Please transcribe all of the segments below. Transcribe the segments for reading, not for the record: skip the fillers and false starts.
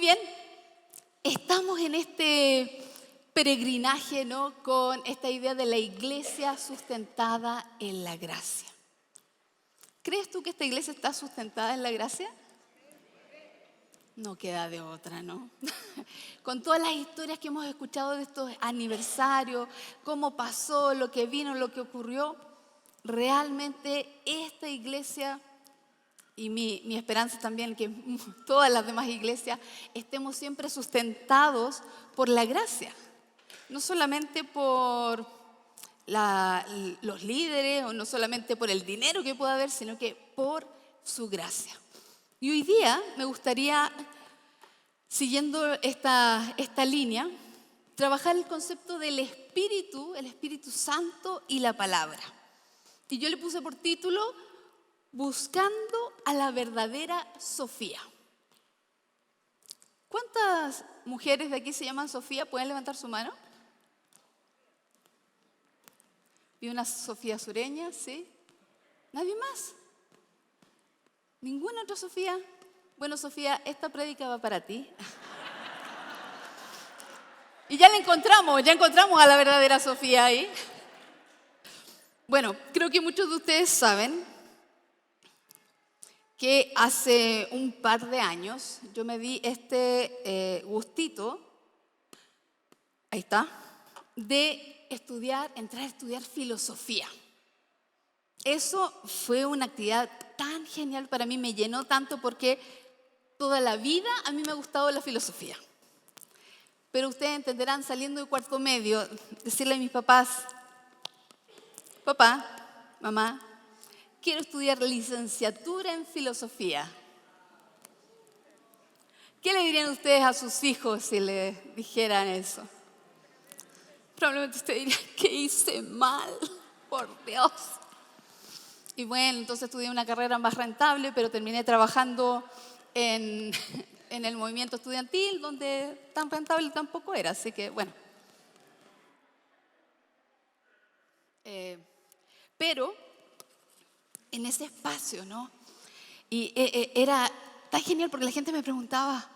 bien, estamos en este peregrinaje, ¿no? Con esta idea de la iglesia sustentada en la gracia. ¿Crees tú que esta iglesia está sustentada en la gracia? No queda de otra, ¿no? Con todas las historias que hemos escuchado de estos aniversarios, cómo pasó, lo que vino, lo que ocurrió, realmente esta iglesia, y mi esperanza también, que todas las demás iglesias estemos siempre sustentados por la gracia. No solamente por los líderes o no solamente por el dinero que pueda haber, sino que por su gracia. Y hoy día me gustaría, siguiendo esta línea, trabajar el concepto del Espíritu, el Espíritu Santo y la palabra. Y yo le puse por título, Buscando a la verdadera Sofía. ¿Cuántas mujeres de aquí se llaman Sofía? ¿Pueden levantar su mano? Vi una Sofía Sureña, ¿sí? ¿Nadie más? ¿Ninguna otra Sofía? Bueno, Sofía, esta prédica va para ti. Y ya encontramos a la verdadera Sofía ahí. Bueno, creo que muchos de ustedes saben que hace un par de años yo me di este gustito, ahí está, de entrar a estudiar filosofía. Eso fue una actividad tan genial para mí, me llenó tanto porque toda la vida a mí me ha gustado la filosofía. Pero ustedes entenderán, saliendo de cuarto medio, decirle a mis papás, papá, mamá, quiero estudiar licenciatura en filosofía. ¿Qué le dirían ustedes a sus hijos si les dijeran eso? Probablemente usted diría, ¿qué hice mal? Por Dios. Y bueno, entonces estudié una carrera más rentable, pero terminé trabajando en el movimiento estudiantil, donde tan rentable tampoco era. Así que, bueno. Pero en ese espacio, ¿no? Y era tan genial porque la gente me preguntaba,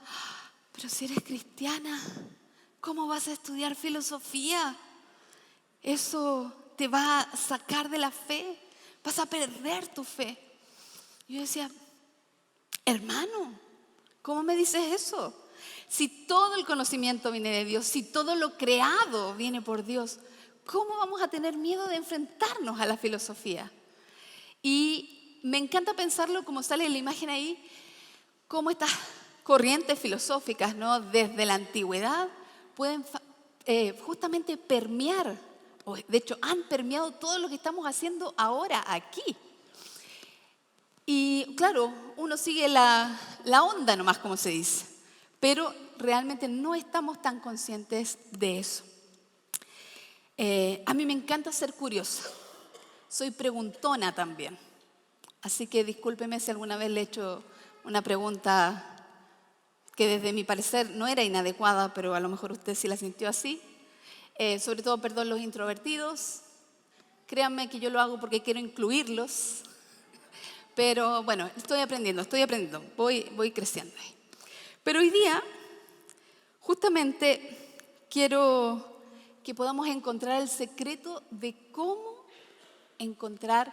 pero si eres cristiana, ¿cómo vas a estudiar filosofía? Eso te va a sacar de la fe, vas a perder tu fe. Y yo decía, hermano, ¿cómo me dices eso? Si todo el conocimiento viene de Dios, si todo lo creado viene por Dios, ¿cómo vamos a tener miedo de enfrentarnos a la filosofía? Y me encanta pensarlo como sale la imagen ahí, cómo estas corrientes filosóficas, ¿no? Desde la antigüedad pueden justamente permear, o de hecho han permeado todo lo que estamos haciendo ahora aquí. Y claro, uno sigue la onda nomás, como se dice, pero realmente no estamos tan conscientes de eso. A mí me encanta ser curiosa, soy preguntona también, así que discúlpeme si alguna vez le he hecho una pregunta que desde mi parecer no era inadecuada, pero a lo mejor usted sí la sintió así. Sobre todo, perdón, los introvertidos, créanme que yo lo hago porque quiero incluirlos. Pero bueno, estoy aprendiendo, voy creciendo ahí. Pero hoy día, justamente, quiero que podamos encontrar el secreto de cómo encontrar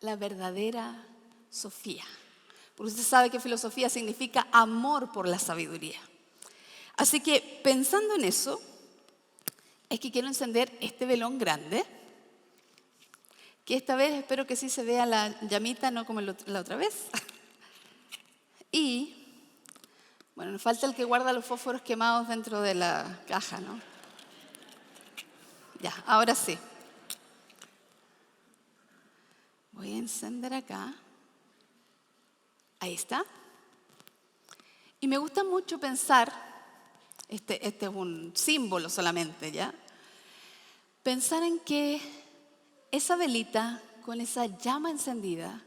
la verdadera Sofía. Porque usted sabe que filosofía significa amor por la sabiduría. Así que pensando en eso, es que quiero encender este velón grande, que esta vez espero que sí se vea la llamita, no como la otra vez. Y, bueno, nos falta el que guarda los fósforos quemados dentro de la caja, ¿no? Ya, ahora sí. Voy a encender acá. Ahí está. Y me gusta mucho pensar, este es un símbolo solamente, ¿ya? Pensar en que esa velita con esa llama encendida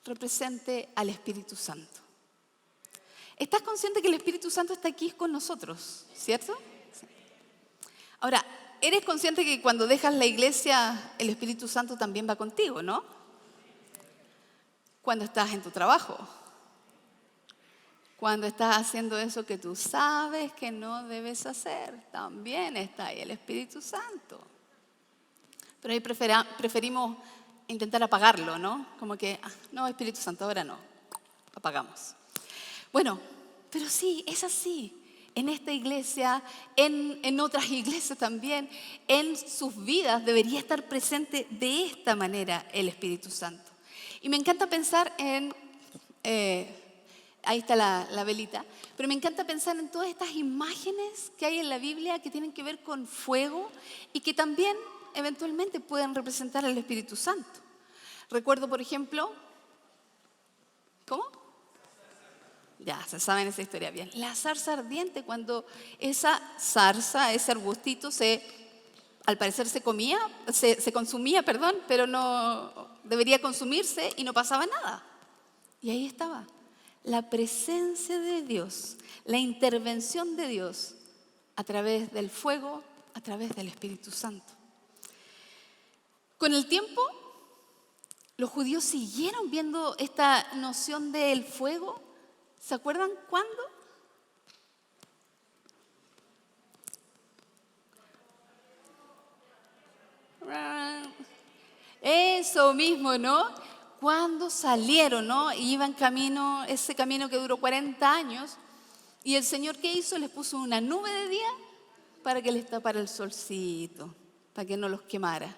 represente al Espíritu Santo. ¿Estás consciente que el Espíritu Santo está aquí con nosotros, cierto? Sí. Ahora, ¿eres consciente que cuando dejas la iglesia el Espíritu Santo también va contigo, no? Cuando estás en tu trabajo, Cuando estás haciendo eso que tú sabes que no debes hacer, también está ahí el Espíritu Santo. Pero ahí preferimos intentar apagarlo, ¿no? Como que, no, Espíritu Santo, ahora no, apagamos. Bueno, pero sí, es así. En esta iglesia, en otras iglesias también, en sus vidas debería estar presente de esta manera el Espíritu Santo. Y me encanta pensar en, ahí está la velita, pero me encanta pensar en todas estas imágenes que hay en la Biblia que tienen que ver con fuego y que también eventualmente pueden representar al Espíritu Santo. Recuerdo, por ejemplo, ¿cómo? Ya, se saben esa historia bien. La zarza ardiente, cuando esa zarza, ese arbustito, al parecer se consumía, pero no debería consumirse y no pasaba nada. Y ahí estaba, la presencia de Dios, la intervención de Dios a través del fuego, a través del Espíritu Santo. Con el tiempo, los judíos siguieron viendo esta noción del fuego. ¿Se acuerdan cuándo? Eso mismo, ¿no? Cuando salieron, ¿no? Y iban camino, ese camino que duró 40 años. Y el Señor, ¿qué hizo? Les puso una nube de día para que les tapara el solcito, para que no los quemara.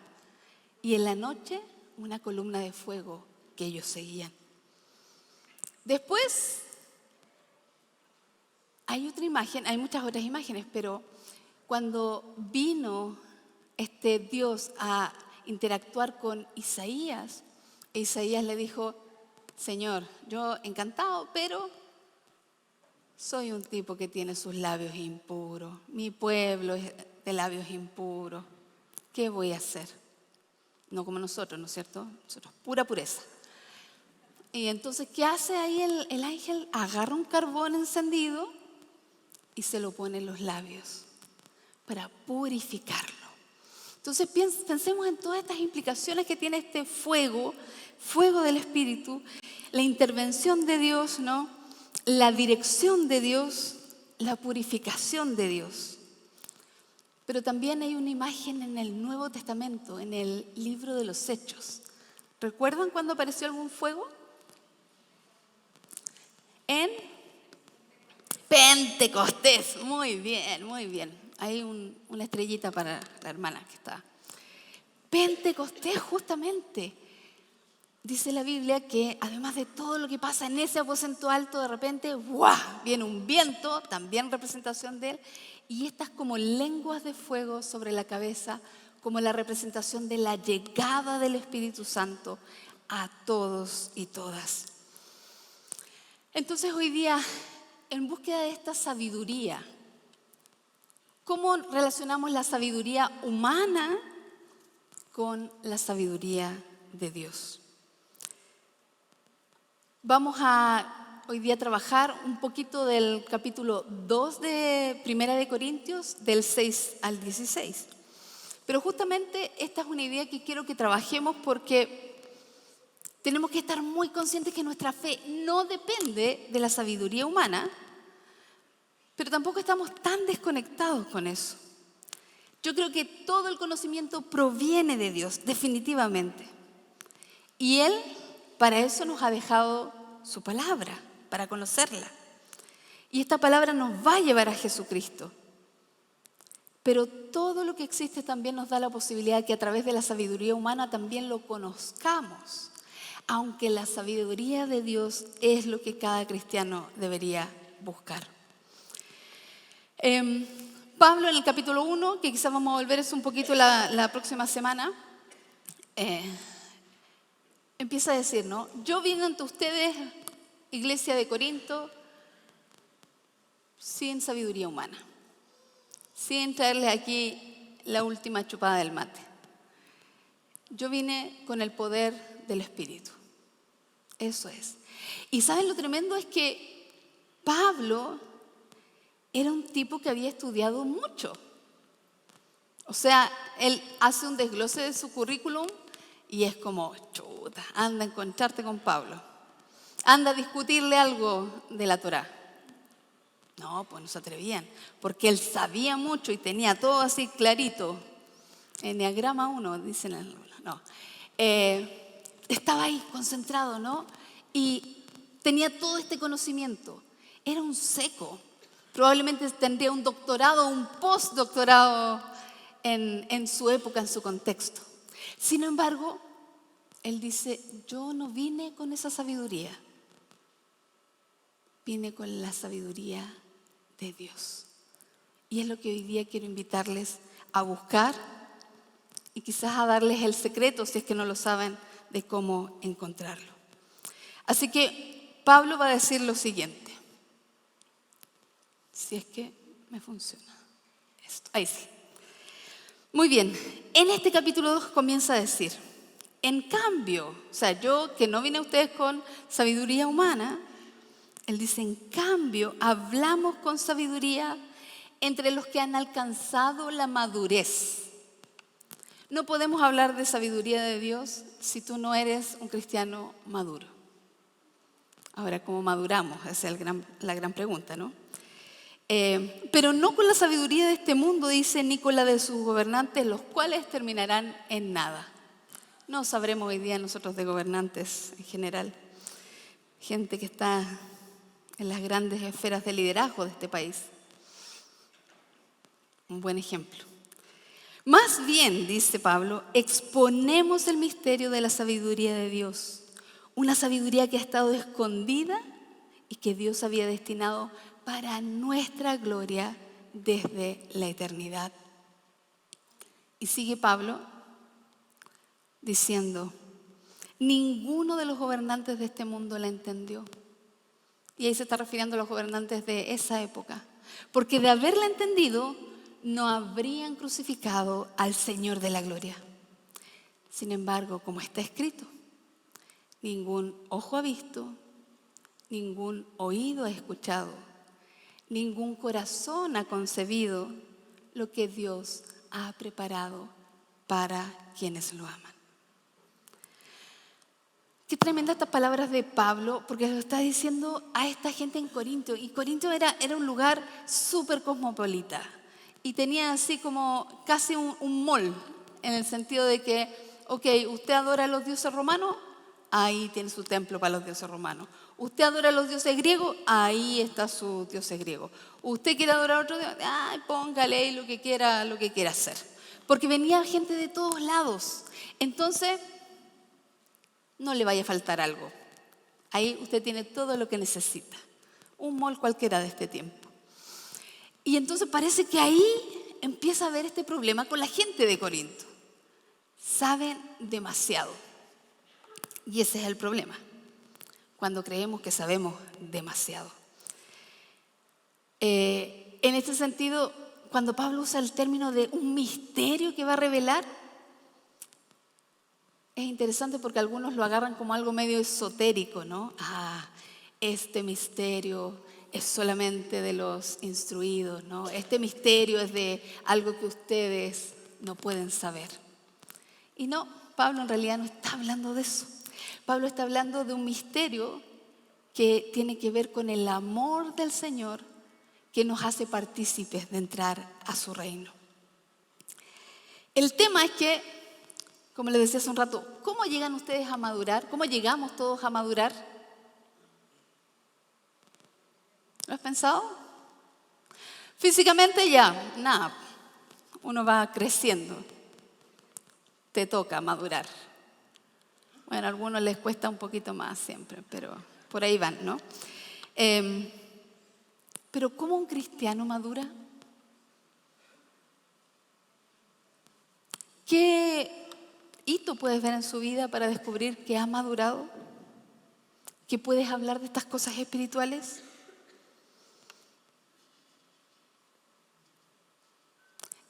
Y en la noche, una columna de fuego que ellos seguían. Después, hay otra imagen, hay muchas otras imágenes, pero cuando vino este Dios a interactuar con Isaías, Isaías le dijo, Señor, yo encantado, pero soy un tipo que tiene sus labios impuros, mi pueblo es de labios impuros, ¿qué voy a hacer? No como nosotros, ¿no es cierto? Nosotros, pura pureza. Y entonces, ¿qué hace ahí el ángel? Agarra un carbón encendido y se lo pone en los labios para purificarlo. Entonces pensemos en todas estas implicaciones que tiene este fuego del Espíritu, la intervención de Dios, ¿no? La dirección de Dios, la purificación de Dios. Pero también hay una imagen en el Nuevo Testamento, en el libro de los Hechos. ¿Recuerdan cuando apareció algún fuego? En Pentecostés. Muy bien, muy bien. Hay una estrellita para la hermana que está. Pentecostés, justamente. Dice la Biblia que además de todo lo que pasa en ese aposento alto, de repente, ¡guau!, viene un viento, también representación de él, y estas como lenguas de fuego sobre la cabeza, como la representación de la llegada del Espíritu Santo a todos y todas. Entonces hoy día, en búsqueda de esta sabiduría, ¿cómo relacionamos la sabiduría humana con la sabiduría de Dios? Vamos a hoy día trabajar un poquito del capítulo 2 de Primera de Corintios, del 6 al 16. Pero justamente esta es una idea que quiero que trabajemos porque tenemos que estar muy conscientes que nuestra fe no depende de la sabiduría humana, pero tampoco estamos tan desconectados con eso. Yo creo que todo el conocimiento proviene de Dios, definitivamente. Y Él para eso nos ha dejado su palabra, para conocerla. Y esta palabra nos va a llevar a Jesucristo. Pero todo lo que existe también nos da la posibilidad que a través de la sabiduría humana también lo conozcamos. Aunque la sabiduría de Dios es lo que cada cristiano debería buscar. Pablo en el capítulo 1, que quizás vamos a volver eso un poquito la próxima semana, empieza a decir, ¿no? Yo vine ante ustedes, iglesia de Corinto, sin sabiduría humana, sin traerles aquí la última chupada del mate. Yo vine con el poder del Espíritu. Eso es. Y ¿saben lo tremendo? Es que Pablo era un tipo que había estudiado mucho. O sea, él hace un desglose de su currículum y es como, chuta, anda a encontrarte con Pablo. Anda a discutirle algo de la Torá. No, pues no se atrevían, porque él sabía mucho y tenía todo así clarito. Enneagrama 1, dicen algunos. No. Estaba ahí concentrado, ¿no? Y tenía todo este conocimiento. Era un seco. Probablemente tendría un doctorado, un postdoctorado en su época, en su contexto. Sin embargo, él dice, yo no vine con esa sabiduría. Vine con la sabiduría de Dios. Y es lo que hoy día quiero invitarles a buscar y quizás a darles el secreto, si es que no lo saben, de cómo encontrarlo. Así que Pablo va a decir lo siguiente. Si es que me funciona esto. Ahí sí. Muy bien. En este capítulo 2 comienza a decir, en cambio, o sea, yo que no vine a ustedes con sabiduría humana, él dice, en cambio, hablamos con sabiduría entre los que han alcanzado la madurez. No podemos hablar de sabiduría de Dios si tú no eres un cristiano maduro. Ahora, ¿cómo maduramos? Esa es la gran pregunta, ¿no? Pero no con la sabiduría de este mundo, dice, ni con la de sus gobernantes, los cuales terminarán en nada. No sabremos hoy día nosotros de gobernantes en general, gente que está en las grandes esferas de liderazgo de este país. Un buen ejemplo. Más bien, dice Pablo, exponemos el misterio de la sabiduría de Dios, una sabiduría que ha estado escondida y que Dios había destinado para nuestra gloria desde la eternidad. Y sigue Pablo diciendo, ninguno de los gobernantes de este mundo la entendió. Y ahí se está refiriendo a los gobernantes de esa época. Porque de haberla entendido, no habrían crucificado al Señor de la gloria. Sin embargo, como está escrito, ningún ojo ha visto, ningún oído ha escuchado, ningún corazón ha concebido lo que Dios ha preparado para quienes lo aman. Qué tremenda estas palabras de Pablo, porque lo está diciendo a esta gente en Corinto. Y Corinto era un lugar súper cosmopolita. Y tenía así como casi un mall, en el sentido de que, ok, usted adora a los dioses romanos, ahí tiene su templo para los dioses romanos. Usted adora a los dioses griegos, ahí está su dioses griego. Usted quiere adorar a otro dios, póngale ahí lo que quiera hacer. Porque venía gente de todos lados. Entonces, no le vaya a faltar algo. Ahí usted tiene todo lo que necesita. Un mall cualquiera de este tiempo. Y entonces parece que ahí empieza a haber este problema con la gente de Corinto. Saben demasiado. Y ese es el problema. Cuando creemos que sabemos demasiado. En este sentido, cuando Pablo usa el término de un misterio que va a revelar, es interesante porque algunos lo agarran como algo medio esotérico, ¿no? Este misterio es solamente de los instruidos, ¿no? Este misterio es de algo que ustedes no pueden saber. Y no, Pablo en realidad no está hablando de eso. Pablo está hablando de un misterio que tiene que ver con el amor del Señor que nos hace partícipes de entrar a su reino. El tema es que, como les decía hace un rato, ¿cómo llegan ustedes a madurar? ¿Cómo llegamos todos a madurar? ¿Lo has pensado? Físicamente ya, nada, uno va creciendo, te toca madurar. Bueno, a algunos les cuesta un poquito más siempre, pero por ahí van, ¿no? Pero ¿cómo un cristiano madura? ¿Qué hito puedes ver en su vida para descubrir que ha madurado? ¿Que puedes hablar de estas cosas espirituales?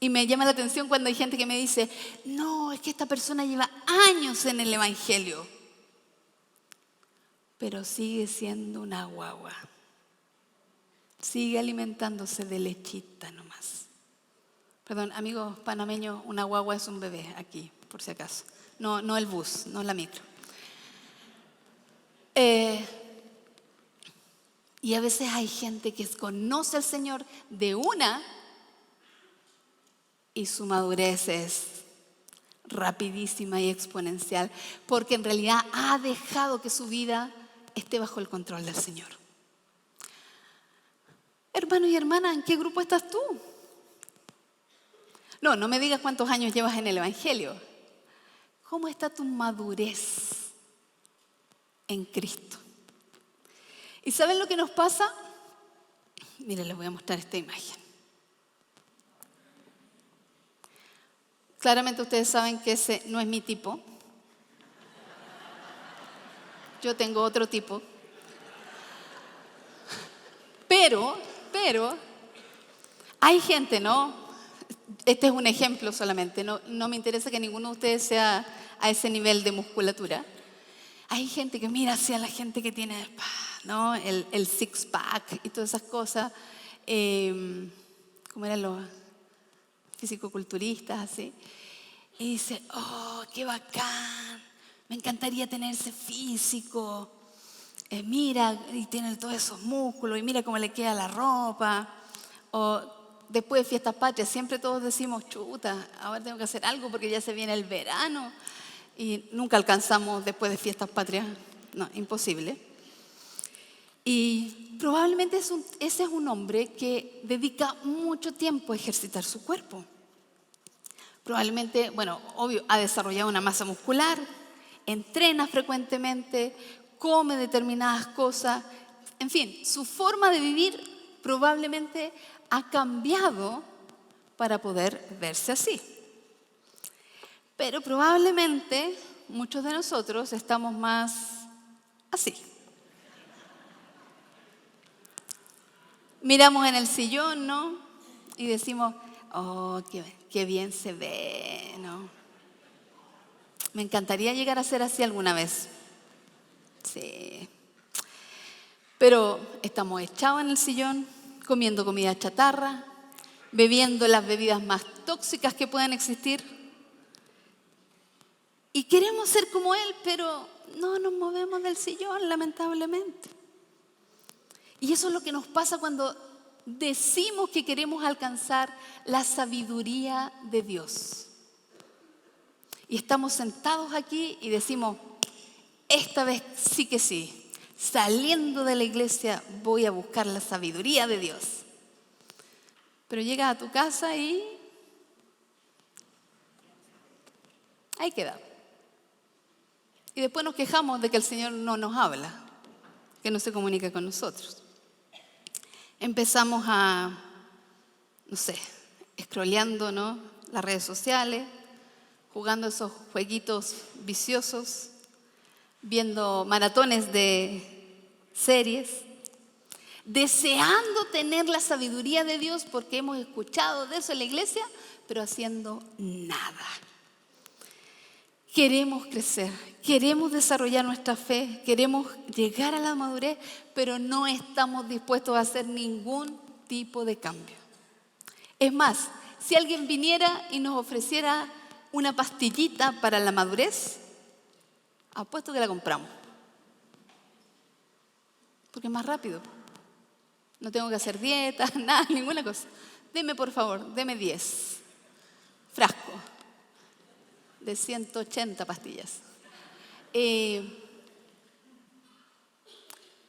Y me llama la atención cuando hay gente que me dice, no, es que esta persona lleva años en el Evangelio, pero sigue siendo una guagua. Sigue alimentándose de lechita nomás. Perdón, amigos panameños, una guagua es un bebé aquí, por si acaso. No el bus, no la micro. Y a veces hay gente que conoce al Señor de una y su madurez es rapidísima y exponencial, porque en realidad ha dejado que su vida esté bajo el control del Señor. Hermano y hermana, ¿en qué grupo estás tú? No me digas cuántos años llevas en el Evangelio. ¿Cómo está tu madurez en Cristo? ¿Y saben lo que nos pasa? Miren, les voy a mostrar esta imagen. Claramente ustedes saben que ese no es mi tipo. Yo tengo otro tipo. Pero, hay gente, ¿no? Este es un ejemplo solamente. No me interesa que ninguno de ustedes sea a ese nivel de musculatura. Hay gente que mira hacia la gente que tiene, ¿no? El six-pack y todas esas cosas. ¿Cómo eran los fisicoculturistas? Así. Y dice, oh, qué bacán. Me encantaría tener ese físico. Mira, y tiene todos esos músculos. Y mira cómo le queda la ropa. O después de fiestas patrias, siempre todos decimos, chuta, ahora tengo que hacer algo porque ya se viene el verano. Y nunca alcanzamos después de fiestas patrias. No, imposible. Y probablemente ese es un hombre que dedica mucho tiempo a ejercitar su cuerpo. Probablemente, obvio, ha desarrollado una masa muscular, entrena frecuentemente, come determinadas cosas. En fin, su forma de vivir probablemente ha cambiado para poder verse así. Pero probablemente muchos de nosotros estamos más así. Miramos en el sillón, ¿no? Y decimos, oh, qué bien se ve, ¿no? Me encantaría llegar a ser así alguna vez. Sí. Pero estamos echados en el sillón, comiendo comida chatarra, bebiendo las bebidas más tóxicas que puedan existir. Y queremos ser como Él, pero no nos movemos del sillón, lamentablemente. Y eso es lo que nos pasa cuando decimos que queremos alcanzar la sabiduría de Dios. Y estamos sentados aquí y decimos, esta vez sí que sí, saliendo de la iglesia voy a buscar la sabiduría de Dios. Pero llegas a tu casa y ahí queda. Y después nos quejamos de que el Señor no nos habla, que no se comunica con nosotros. Empezamos a, scrolleando, ¿no? Las redes sociales, jugando esos jueguitos viciosos, viendo maratones de series, deseando tener la sabiduría de Dios porque hemos escuchado de eso en la iglesia, pero haciendo nada. Queremos crecer, queremos desarrollar nuestra fe, queremos llegar a la madurez, pero no estamos dispuestos a hacer ningún tipo de cambio. Es más, si alguien viniera y nos ofreciera una pastillita para la madurez, apuesto que la compramos. Porque es más rápido. No tengo que hacer dieta, nada, ninguna cosa. Deme, por favor, deme 10 frascos de 180 pastillas.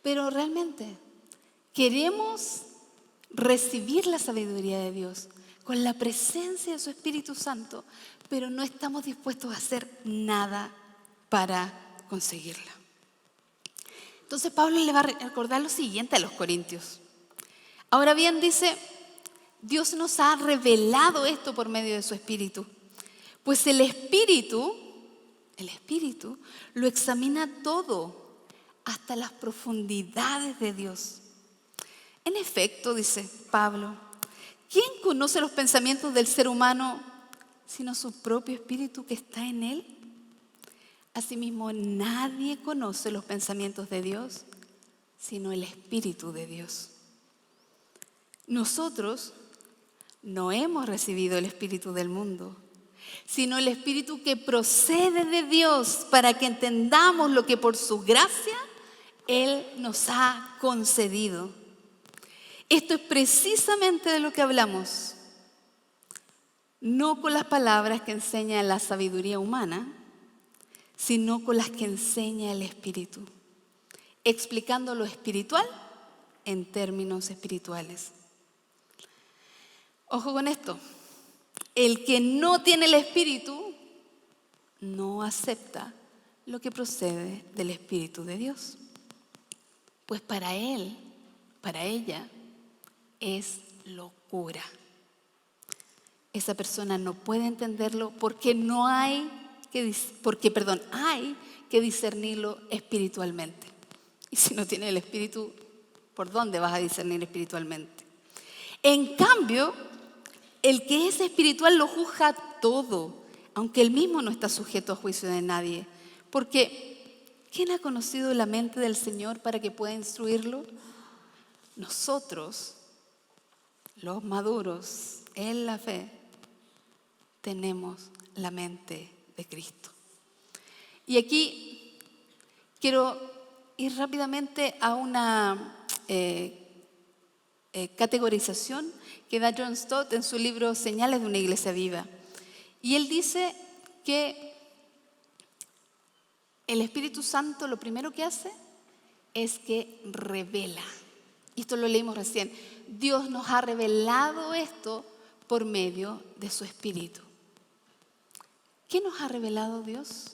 Pero realmente queremos recibir la sabiduría de Dios con la presencia de su Espíritu Santo, pero no estamos dispuestos a hacer nada para conseguirla. Entonces Pablo le va a recordar lo siguiente a los corintios. Ahora bien, dice, Dios nos ha revelado esto por medio de su Espíritu. Pues el Espíritu lo examina todo, hasta las profundidades de Dios. En efecto, dice Pablo, ¿quién conoce los pensamientos del ser humano sino su propio espíritu que está en él? Asimismo, nadie conoce los pensamientos de Dios sino el Espíritu de Dios. Nosotros no hemos recibido el espíritu del mundo, sino el Espíritu que procede de Dios, para que entendamos lo que por su gracia Él nos ha concedido. Esto es precisamente de lo que hablamos. No con las palabras que enseña la sabiduría humana, sino con las que enseña el Espíritu, explicando lo espiritual en términos espirituales. Ojo con esto, el que no tiene el Espíritu no acepta lo que procede del Espíritu de Dios, pues para él, para ella, es locura. Esa persona no puede entenderlo porque hay que discernirlo espiritualmente. Y si no tiene el Espíritu, ¿por dónde vas a discernir espiritualmente? En cambio, el que es espiritual lo juzga todo, aunque él mismo no está sujeto a juicio de nadie. Porque, ¿quién ha conocido la mente del Señor para que pueda instruirlo? Nosotros, los maduros en la fe, tenemos la mente de Cristo. Y aquí quiero ir rápidamente a una categorización que da John Stott en su libro Señales de una Iglesia Viva. Y él dice que el Espíritu Santo lo primero que hace es que revela. Y esto lo leímos recién. Dios nos ha revelado esto por medio de su Espíritu. ¿Qué nos ha revelado Dios?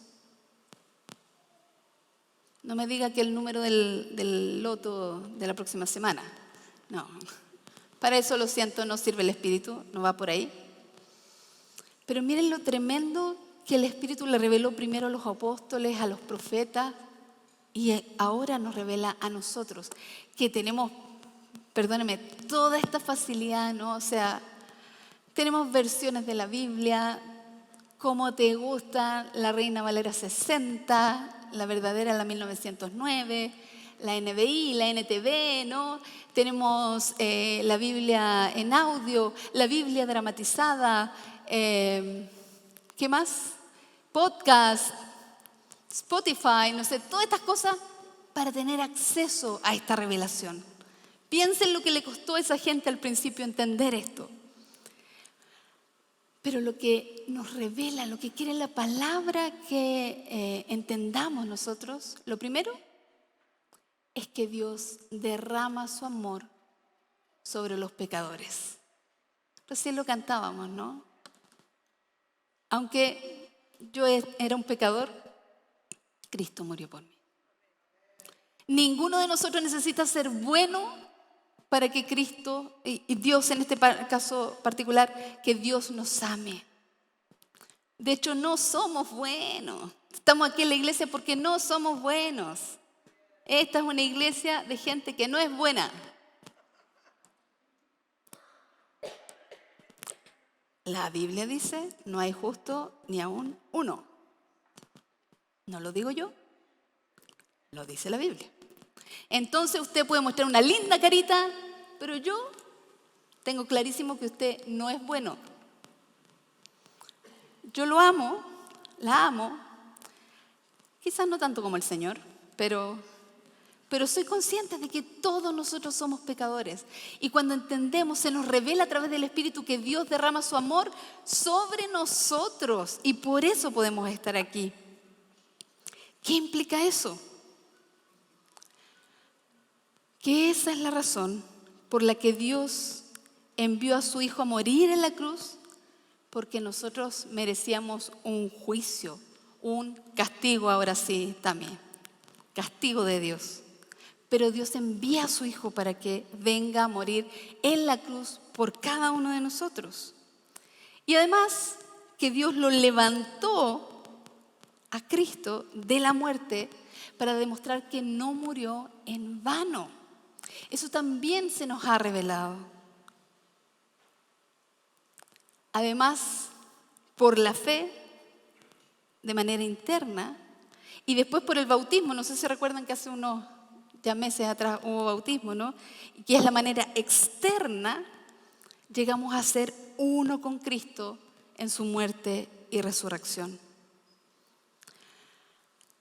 No me diga que el número del loto de la próxima semana. No, para eso lo siento, no sirve el Espíritu, no va por ahí. Pero miren lo tremendo que el Espíritu le reveló primero a los apóstoles, a los profetas, y ahora nos revela a nosotros, que tenemos, perdónenme, toda esta facilidad, ¿no? O sea, tenemos versiones de la Biblia, como te gusta, la Reina Valera 60, la verdadera, la 1909, la NBI, la NTV, ¿no? Tenemos la Biblia en audio, la Biblia dramatizada, ¿qué más? Podcast, Spotify, no sé, todas estas cosas para tener acceso a esta revelación. Piensen lo que le costó a esa gente al principio entender esto. Pero lo que nos revela, lo que quiere la palabra que entendamos nosotros, lo primero es que Dios derrama su amor sobre los pecadores. Recién lo cantábamos, ¿no? Aunque yo era un pecador, Cristo murió por mí. Ninguno de nosotros necesita ser bueno para que Cristo, y Dios en este caso particular, que Dios nos ame. De hecho, no somos buenos. Estamos aquí en la iglesia porque no somos buenos. Esta es una iglesia de gente que no es buena. La Biblia dice, no hay justo ni aún uno. No lo digo yo, lo dice la Biblia. Entonces usted puede mostrar una linda carita, pero yo tengo clarísimo que usted no es bueno. Yo lo amo, la amo, quizás no tanto como el Señor, pero soy consciente de que todos nosotros somos pecadores. Y cuando entendemos, se nos revela a través del Espíritu que Dios derrama su amor sobre nosotros. Y por eso podemos estar aquí. ¿Qué implica eso? Que esa es la razón por la que Dios envió a su Hijo a morir en la cruz, porque nosotros merecíamos un juicio, un castigo, ahora sí también, castigo de Dios. Pero Dios envía a su Hijo para que venga a morir en la cruz por cada uno de nosotros. Y además que Dios lo levantó a Cristo de la muerte para demostrar que no murió en vano. Eso también se nos ha revelado. Además, por la fe, de manera interna, y después por el bautismo. No sé si recuerdan que hace unos ya meses atrás hubo bautismo, ¿no? Y que es la manera externa, llegamos a ser uno con Cristo en su muerte y resurrección.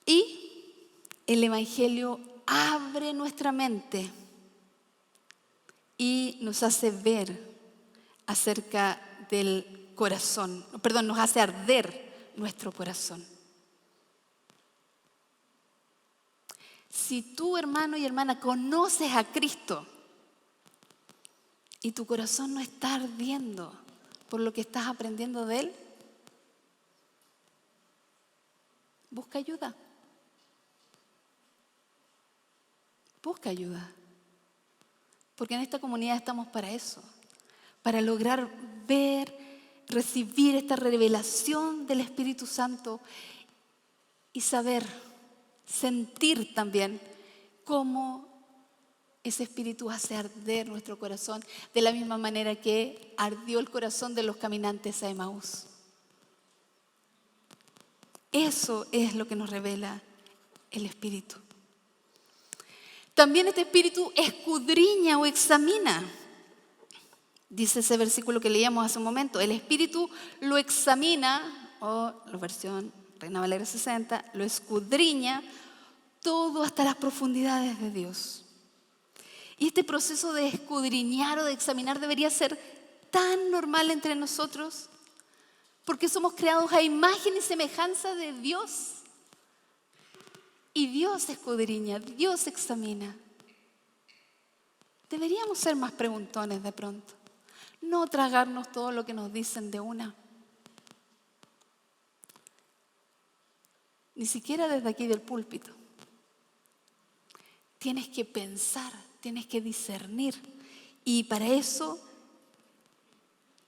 Y el Evangelio abre nuestra mente y nos hace ver acerca del corazón, perdón, nos hace arder nuestro corazón. Si tú, hermano y hermana, conoces a Cristo y tu corazón no está ardiendo por lo que estás aprendiendo de Él, busca ayuda. Busca ayuda. Porque en esta comunidad estamos para eso, para lograr ver, recibir esta revelación del Espíritu Santo y saber, sentir también cómo ese Espíritu hace arder nuestro corazón de la misma manera que ardió el corazón de los caminantes a Emaús. Eso es lo que nos revela el Espíritu. También este Espíritu escudriña o examina. Dice ese versículo que leíamos hace un momento. El Espíritu lo examina, o la versión Reina Valera 60, lo escudriña todo hasta las profundidades de Dios. Y este proceso de escudriñar o de examinar debería ser tan normal entre nosotros, porque somos creados a imagen y semejanza de Dios. Y Dios escudriña, Dios examina. Deberíamos ser más preguntones de pronto. No tragarnos todo lo que nos dicen de una. Ni siquiera desde aquí del púlpito. Tienes que pensar, tienes que discernir. Y para eso,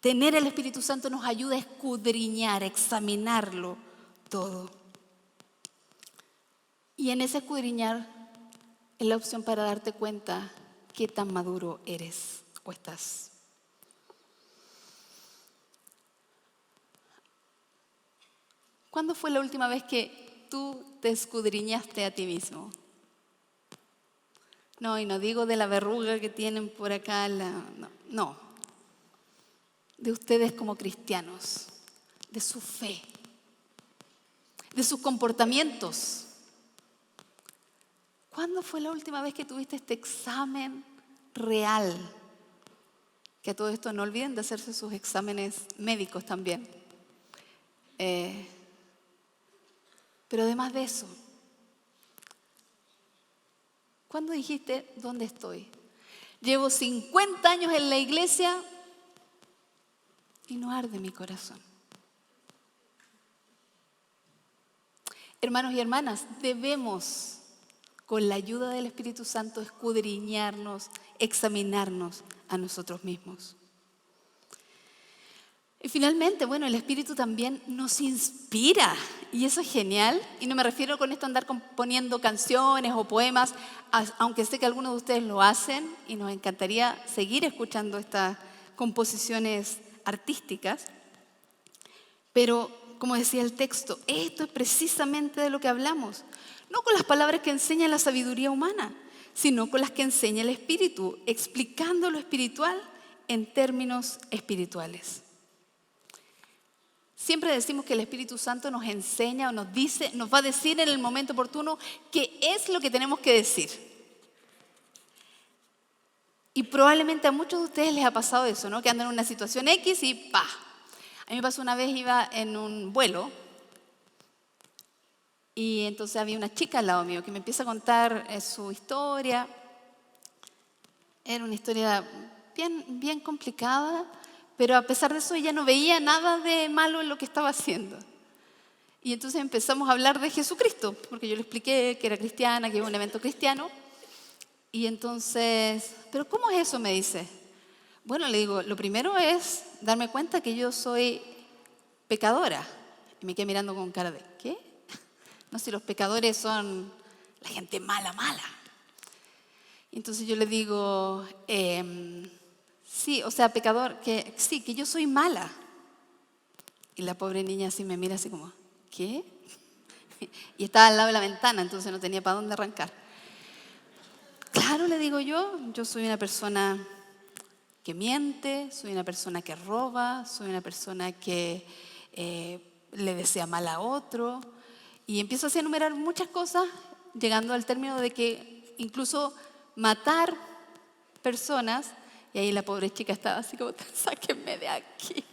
tener el Espíritu Santo nos ayuda a escudriñar, a examinarlo todo. Y en ese escudriñar es la opción para darte cuenta qué tan maduro eres o estás. ¿Cuándo fue la última vez que tú te escudriñaste a ti mismo? No, y no digo de la verruga que tienen por acá, no. De ustedes como cristianos, de su fe, de sus comportamientos. ¿Cuándo fue la última vez que tuviste este examen real? Que a todo esto no olviden de hacerse sus exámenes médicos también. Pero además de eso, ¿cuándo dijiste dónde estoy? Llevo 50 años en la iglesia y no arde mi corazón. Hermanos y hermanas, debemos, con la ayuda del Espíritu Santo, escudriñarnos, examinarnos a nosotros mismos. Y finalmente, bueno, el Espíritu también nos inspira, y eso es genial. Y no me refiero con esto a andar componiendo canciones o poemas, aunque sé que algunos de ustedes lo hacen y nos encantaría seguir escuchando estas composiciones artísticas. Pero, como decía el texto, esto es precisamente de lo que hablamos. No con las palabras que enseña la sabiduría humana, sino con las que enseña el Espíritu, explicando lo espiritual en términos espirituales. Siempre decimos que el Espíritu Santo nos enseña o nos dice, nos va a decir en el momento oportuno qué es lo que tenemos que decir. Y probablemente a muchos de ustedes les ha pasado eso, ¿no? Que andan en una situación X y ¡pa! A mí me pasó una vez, iba en un vuelo y entonces había una chica al lado mío que me empieza a contar su historia. Era una historia bien complicada, pero a pesar de eso ella no veía nada de malo en lo que estaba haciendo. Y entonces empezamos a hablar de Jesucristo, porque yo le expliqué que era cristiana, que iba a un evento cristiano. Y entonces, ¿pero cómo es eso?, me dice. Bueno, le digo, lo primero es darme cuenta que yo soy pecadora. Y me quedé mirando con cara de, ¿qué? No, si los pecadores son la gente mala. Entonces yo le digo, sí, o sea, pecador, que sí, que yo soy mala. Y la pobre niña así me mira así como, ¿qué? Y estaba al lado de la ventana, entonces no tenía para dónde arrancar. Claro, le digo yo soy una persona que miente, soy una persona que roba, soy una persona que le desea mal a otro. Y empiezo así a enumerar muchas cosas, llegando al término de que incluso matar personas. Y ahí la pobre chica estaba así como, sáquenme de aquí.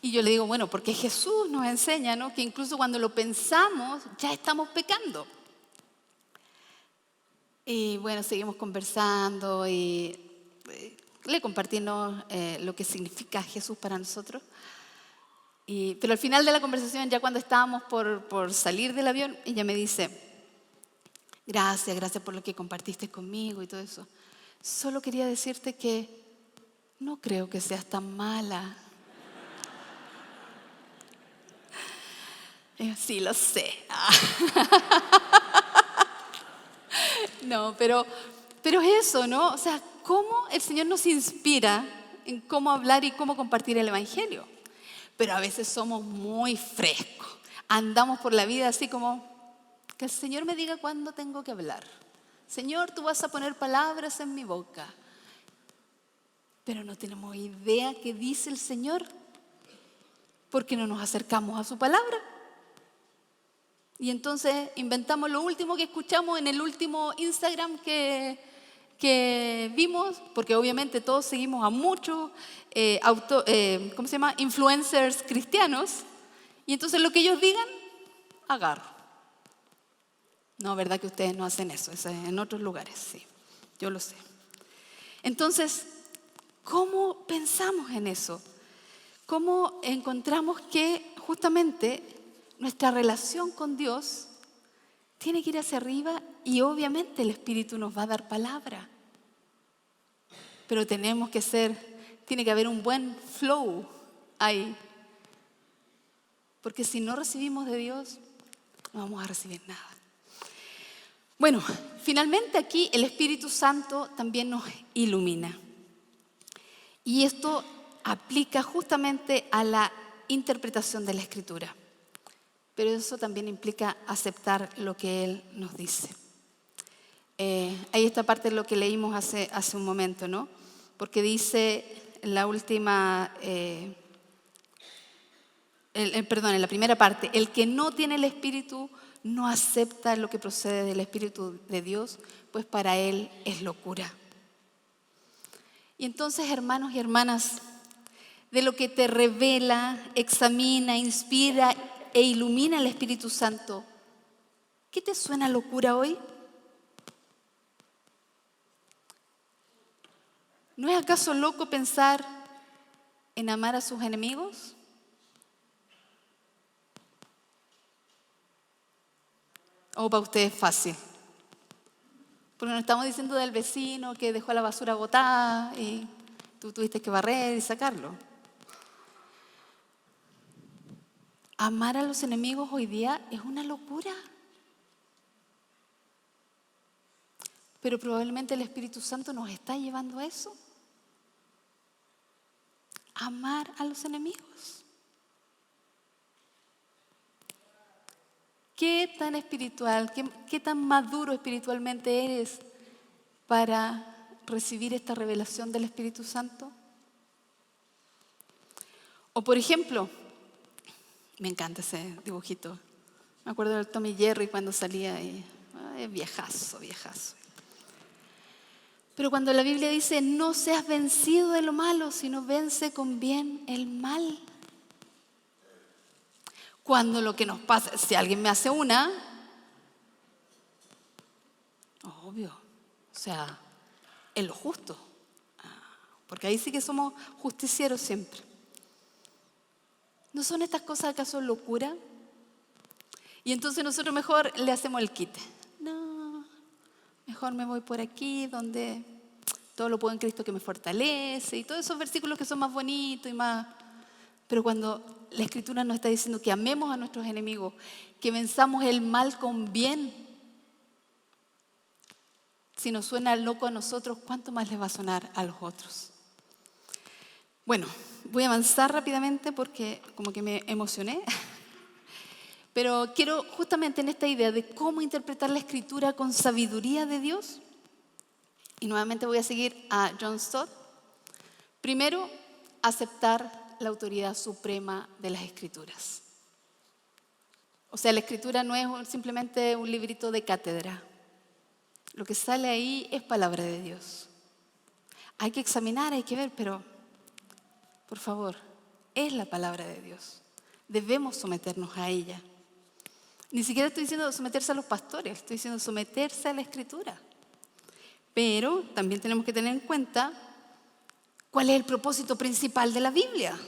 Y yo le digo, bueno, porque Jesús nos enseña, ¿no?, que incluso cuando lo pensamos, ya estamos pecando. Y bueno, seguimos conversando y le compartimos lo que significa Jesús para nosotros. Pero al final de la conversación, ya cuando estábamos por salir del avión, ella me dice, gracias por lo que compartiste conmigo y todo eso. Solo quería decirte que no creo que seas tan mala. Y yo, sí, lo sé. No, pero es eso, ¿no? O sea, cómo el Señor nos inspira en cómo hablar y cómo compartir el Evangelio. Pero a veces somos muy frescos. Andamos por la vida así como, que el Señor me diga cuándo tengo que hablar. Señor, tú vas a poner palabras en mi boca. Pero no tenemos idea qué dice el Señor, porque no nos acercamos a su palabra. Y entonces inventamos lo último que escuchamos en el último Instagram que vimos, porque obviamente todos seguimos a muchos influencers cristianos, y entonces lo que ellos digan, agarro. No, ¿verdad que ustedes no hacen eso? Eso es en otros lugares, sí, yo lo sé. Entonces, ¿cómo pensamos en eso? ¿Cómo encontramos que justamente nuestra relación con Dios tiene que ir hacia arriba y obviamente el Espíritu nos va a dar palabra? Pero tiene que haber un buen flow ahí. Porque si no recibimos de Dios, no vamos a recibir nada. Bueno, finalmente aquí el Espíritu Santo también nos ilumina. Y esto aplica justamente a la interpretación de la Escritura. Pero eso también implica aceptar lo que Él nos dice. Ahí esta parte de lo que leímos hace un momento, ¿no? Porque dice en la última, en la primera parte, el que no tiene el Espíritu no acepta lo que procede del Espíritu de Dios, pues para él es locura. Y entonces, hermanos y hermanas, de lo que te revela, examina, inspira e ilumina el Espíritu Santo, ¿qué te suena locura hoy? ¿No es acaso loco pensar en amar a sus enemigos? ¿O para usted es fácil? Porque no estamos diciendo del vecino que dejó la basura botada y tú tuviste que barrer y sacarlo. Amar a los enemigos hoy día es una locura. Pero probablemente el Espíritu Santo nos está llevando a eso. Amar a los enemigos. ¿Qué tan espiritual, qué tan maduro espiritualmente eres para recibir esta revelación del Espíritu Santo? O por ejemplo, me encanta ese dibujito. Me acuerdo del Tom y Jerry cuando salía y viejazo. Pero cuando la Biblia dice, no seas vencido de lo malo, sino vence con bien el mal. Cuando lo que nos pasa, si alguien me hace una, obvio, o sea, es lo justo. Porque ahí sí que somos justicieros siempre. ¿No son estas cosas acaso locura? Y entonces nosotros mejor le hacemos el quite. No, mejor me voy por aquí donde todo lo puedo en Cristo que me fortalece y todos esos versículos que son más bonitos y más. Pero cuando la Escritura nos está diciendo que amemos a nuestros enemigos, que venzamos el mal con bien, si nos suena loco a nosotros, ¿cuánto más les va a sonar a los otros? Bueno, voy a avanzar rápidamente porque como que me emocioné. Pero quiero justamente en esta idea de cómo interpretar la Escritura con sabiduría de Dios. Y nuevamente voy a seguir a John Stott. Primero, aceptar la autoridad suprema de las Escrituras. O sea, la Escritura no es simplemente un librito de cátedra. lo que sale ahí es palabra de Dios. Hay que examinar, hay que ver, pero por favor, es la palabra de Dios. Debemos someternos a ella. Ni siquiera estoy diciendo someterse a los pastores, estoy diciendo someterse a la Escritura. Pero también tenemos que tener en cuenta cuál es el propósito principal de la Biblia.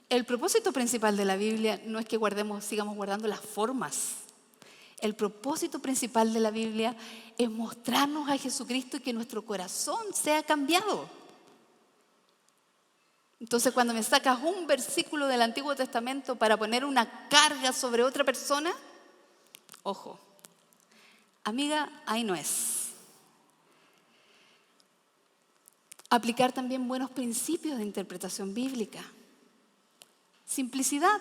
El propósito principal de la Biblia no es que sigamos guardando las formas. El propósito principal de la Biblia es mostrarnos a Jesucristo y que nuestro corazón sea cambiado. Entonces, cuando me sacas un versículo del Antiguo Testamento para poner una carga sobre otra persona, ojo, amiga, ahí no es. Aplicar también buenos principios de interpretación bíblica. Simplicidad.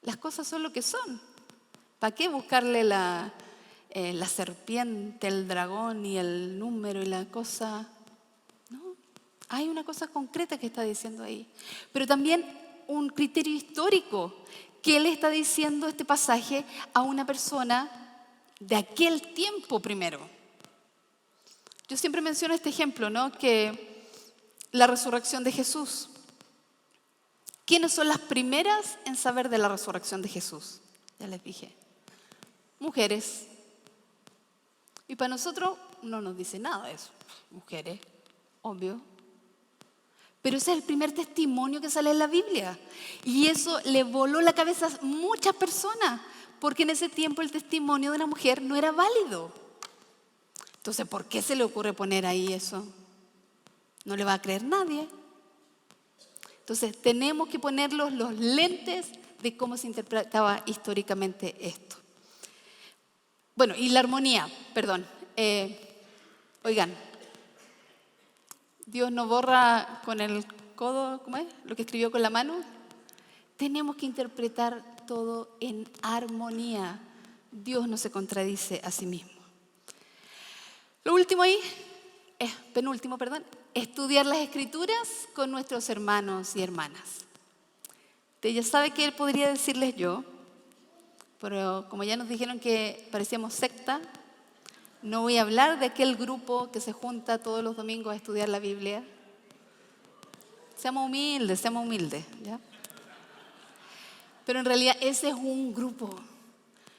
Las cosas son lo que son. ¿Para qué buscarle la serpiente, el dragón y el número y la cosa? No, hay una cosa concreta que está diciendo ahí. Pero también un criterio histórico. ¿Qué le está diciendo este pasaje a una persona de aquel tiempo primero? Yo siempre menciono este ejemplo, ¿no? Que la resurrección de Jesús. ¿Quiénes son las primeras en saber de la resurrección de Jesús? Ya les dije. Mujeres. Y para nosotros no nos dice nada eso. Mujeres, obvio. Pero ese es el primer testimonio que sale en la Biblia. Y eso le voló la cabeza a muchas personas, porque en ese tiempo el testimonio de una mujer no era válido. Entonces, ¿por qué se le ocurre poner ahí eso? No le va a creer nadie. Entonces, tenemos que ponerlos los lentes de cómo se interpretaba históricamente esto. Bueno, y la armonía, perdón. Oigan, Dios no borra con el codo, ¿cómo es? Lo que escribió con la mano. Tenemos que interpretar todo en armonía. Dios no se contradice a sí mismo. Lo último ahí, penúltimo, perdón, estudiar las Escrituras con nuestros hermanos y hermanas. Usted ya sabe que él podría decirles yo, pero como ya nos dijeron que parecíamos secta, no voy a hablar de aquel grupo que se junta todos los domingos a estudiar la Biblia. Seamos humildes, ¿ya? Pero en realidad ese es un grupo.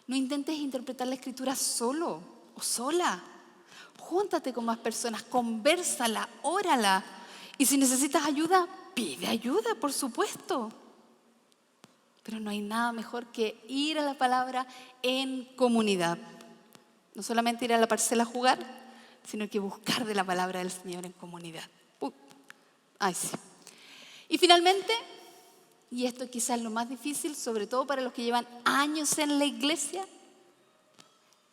No intentes interpretar la Escritura solo o sola. Júntate con más personas, convérsala, órala. Y si necesitas ayuda, pide ayuda, por supuesto. Pero no hay nada mejor que ir a la palabra en comunidad. No solamente ir a la parcela a jugar, sino que buscar de la palabra del Señor en comunidad. Ay, sí. Y finalmente, y esto quizás es lo más difícil, sobre todo para los que llevan años en la iglesia,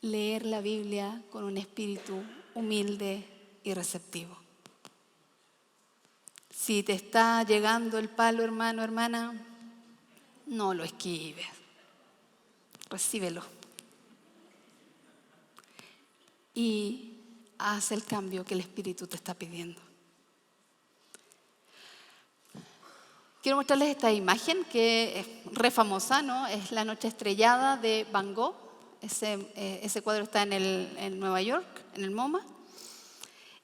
leer la Biblia con un espíritu humilde y receptivo. Si te está llegando el palo, hermano, hermana, no lo esquives. Recíbelo. Y haz el cambio que el Espíritu te está pidiendo. Quiero mostrarles esta imagen que es re famosa, ¿no? Es La Noche Estrellada de Van Gogh. Ese cuadro está en Nueva York, en el MoMA.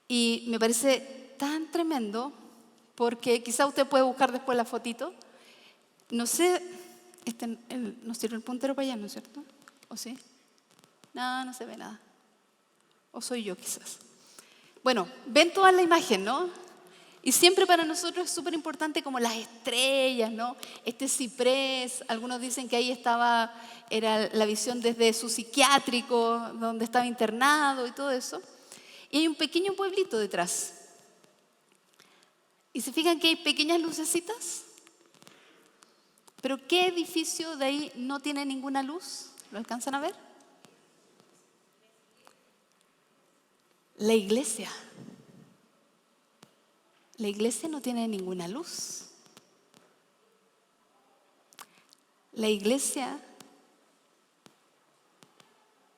Y me parece tan tremendo porque quizá usted puede buscar después la fotito. No sé, ¿no sirve el puntero para allá, no es cierto? ¿O sí? No, no se ve nada. ¿O soy yo quizás? Bueno, ven toda la imagen, ¿no? Y siempre para nosotros es súper importante como las estrellas, ¿no? Este ciprés, algunos dicen que ahí era la visión desde su psiquiátrico, donde estaba internado y todo eso. Y hay un pequeño pueblito detrás. ¿Y se fijan que hay pequeñas lucecitas? ¿Pero qué edificio de ahí no tiene ninguna luz? ¿Lo alcanzan a ver? La iglesia. La iglesia no tiene ninguna luz. La iglesia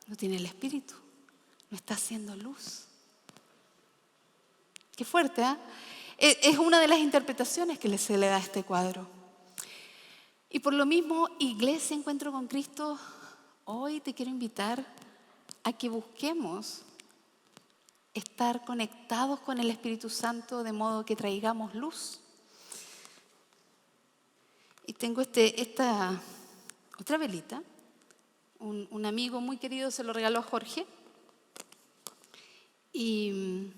no tiene el Espíritu, no está haciendo luz. Qué fuerte, ¿eh? Es una de las interpretaciones que se le da a este cuadro. Y por lo mismo, Iglesia Encuentro con Cristo, hoy te quiero invitar a que busquemos estar conectados con el Espíritu Santo de modo que traigamos luz. Y tengo esta otra velita. Un amigo muy querido se lo regaló a Jorge. Y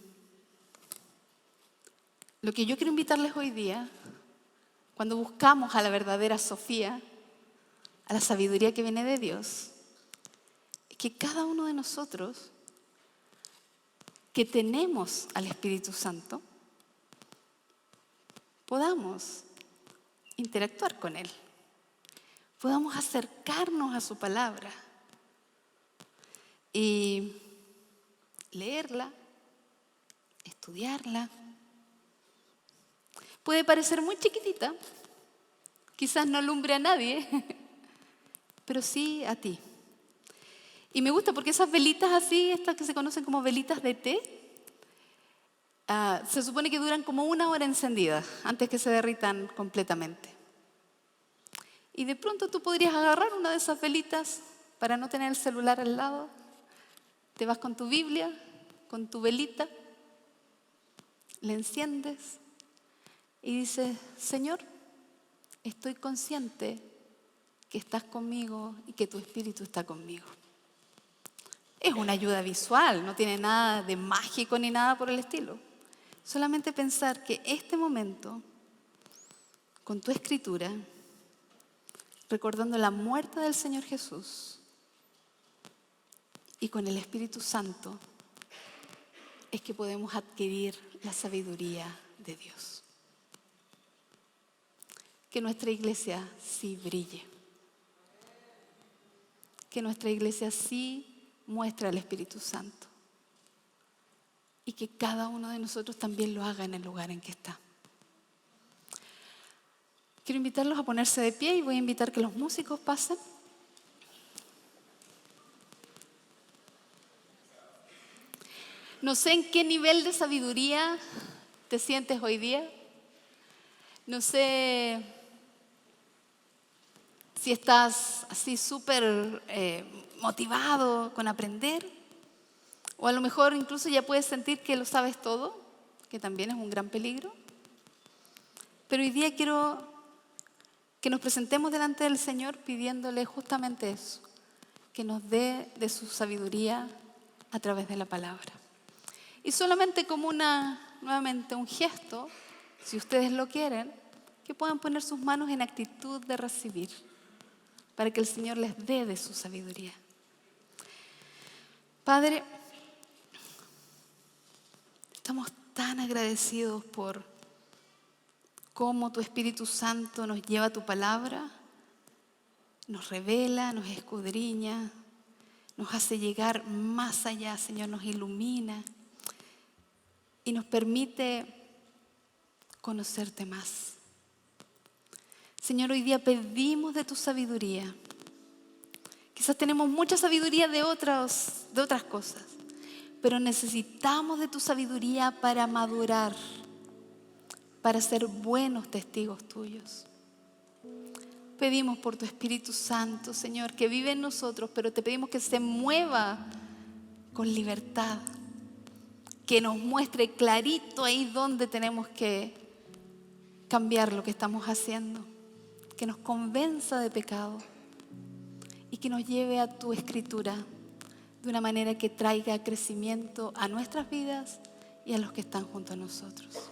lo que yo quiero invitarles hoy día, cuando buscamos a la verdadera Sofía, a la sabiduría que viene de Dios, es que cada uno de nosotros que tenemos al Espíritu Santo podamos interactuar con Él, podamos acercarnos a su palabra y leerla, estudiarla. Puede parecer muy chiquitita, quizás no alumbre a nadie, pero sí a ti. Y me gusta porque esas velitas así, estas que se conocen como velitas de té, se supone que duran como 1 hora encendidas antes que se derritan completamente. Y de pronto tú podrías agarrar una de esas velitas para no tener el celular al lado. Te vas con tu Biblia, con tu velita, la enciendes y dices: Señor, estoy consciente que estás conmigo y que tu Espíritu está conmigo. Es una ayuda visual, no tiene nada de mágico ni nada por el estilo. Solamente pensar que este momento, con tu escritura, recordando la muerte del Señor Jesús y con el Espíritu Santo, es que podemos adquirir la sabiduría de Dios. Que nuestra iglesia sí brille. Que nuestra iglesia sí muestre al Espíritu Santo. Y que cada uno de nosotros también lo haga en el lugar en que está. Quiero invitarlos a ponerse de pie y voy a invitar que los músicos pasen. No sé en qué nivel de sabiduría te sientes hoy día. No sé si estás así súper motivado con aprender. O a lo mejor incluso ya puedes sentir que lo sabes todo, que también es un gran peligro. Pero hoy día quiero que nos presentemos delante del Señor pidiéndole justamente eso, que nos dé de su sabiduría a través de la palabra. Y solamente como nuevamente un gesto, si ustedes lo quieren, que puedan poner sus manos en actitud de recibir, para que el Señor les dé de su sabiduría. Padre, estamos tan agradecidos por cómo tu Espíritu Santo nos lleva a tu palabra, nos revela, nos escudriña, nos hace llegar más allá, Señor, nos ilumina y nos permite conocerte más. Señor, hoy día pedimos de tu sabiduría. Quizás tenemos mucha sabiduría de otras cosas, pero necesitamos de tu sabiduría para madurar, para ser buenos testigos tuyos. Pedimos por tu Espíritu Santo, Señor, que vive en nosotros, pero te pedimos que se mueva con libertad, que nos muestre clarito ahí donde tenemos que cambiar lo que estamos haciendo, que nos convenza de pecado y que nos lleve a tu escritura de una manera que traiga crecimiento a nuestras vidas y a los que están junto a nosotros.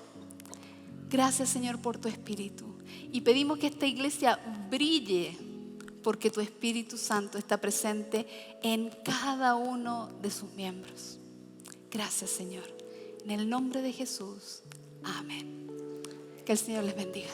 Gracias, Señor, por tu Espíritu. Y pedimos que esta iglesia brille porque tu Espíritu Santo está presente en cada uno de sus miembros. Gracias, Señor. En el nombre de Jesús. Amén. Que el Señor les bendiga.